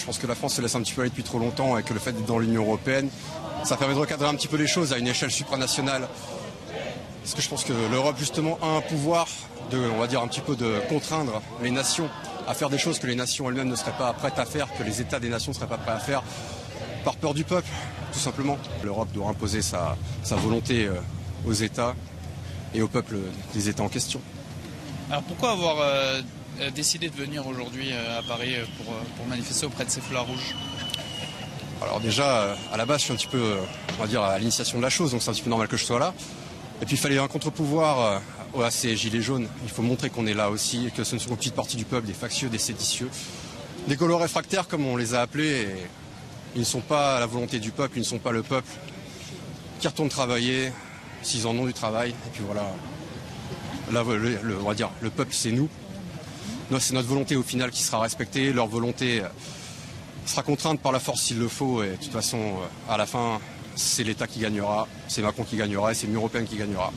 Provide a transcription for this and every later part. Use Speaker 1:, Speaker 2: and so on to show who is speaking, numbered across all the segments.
Speaker 1: Je pense que la France se laisse un petit peu aller depuis trop longtemps et que le fait d'être dans l'Union européenne, ça permet de recadrer un petit peu les choses à une échelle supranationale. Parce que je pense que l'Europe justement a un pouvoir on va dire un petit peu de contraindre les nations à faire des choses que les nations elles-mêmes ne seraient pas prêtes à faire, que les États des nations ne seraient pas prêts à faire, par peur du peuple, tout simplement. L'Europe doit imposer sa volonté aux États et au peuple des États en question.
Speaker 2: Alors pourquoi avoir décidé de venir aujourd'hui à Paris pour manifester auprès de ces foulards rouges?
Speaker 1: Alors déjà, à la base, je suis un petit peu, on va dire, à l'initiation de la chose, donc c'est un petit peu normal que je sois là. Et puis il fallait un contre-pouvoir à ces gilets jaunes. Il faut montrer qu'on est là aussi et que ce ne sont qu'une petite partie du peuple, des factieux, des séditieux, des gaulois réfractaires comme on les a appelés. Et ils ne sont pas à la volonté du peuple, ils ne sont pas le peuple qui retourne travailler s'ils en ont du travail. Et puis voilà, là, on va dire, le peuple c'est nous. C'est notre volonté au final qui sera respectée. Leur volonté sera contrainte par la force s'il le faut. Et de toute façon, à la fin, c'est l'État qui gagnera, c'est Macron qui gagnera et c'est l'Union européenne qui gagnera.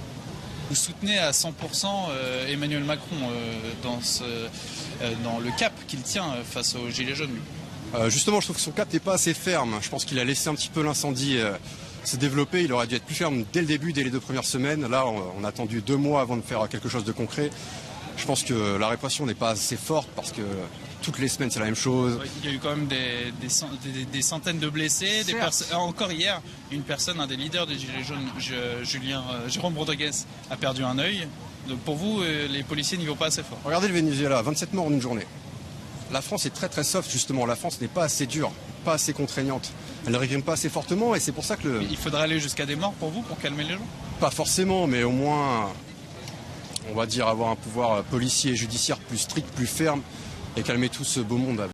Speaker 2: Vous soutenez à 100% Emmanuel Macron dans le cap qu'il tient face aux gilets jaunes.
Speaker 1: Justement, je trouve que son cap n'est pas assez ferme. Je pense qu'il a laissé un petit peu l'incendie se développer. Il aurait dû être plus ferme dès le début, dès les 2 premières semaines. Là, on a attendu 2 mois avant de faire quelque chose de concret. Je pense que la répression n'est pas assez forte parce que toutes les semaines c'est la même chose.
Speaker 2: Il y a eu quand même des centaines de blessés. Encore hier, une personne, un des leaders des Gilets jaunes, Jérôme Rodriguez, a perdu un œil. Donc pour vous, les policiers n'y vont pas assez fort.
Speaker 1: Regardez le Venezuela, 27 morts en une journée. La France est très très soft justement. La France n'est pas assez dure, pas assez contraignante. Elle ne réprime pas assez fortement et c'est pour ça que
Speaker 2: Il faudrait aller jusqu'à des morts pour vous, pour calmer les gens?
Speaker 1: Pas forcément, mais au moins, on va dire avoir un pouvoir policier et judiciaire plus strict, plus ferme et calmer tout ce beau monde.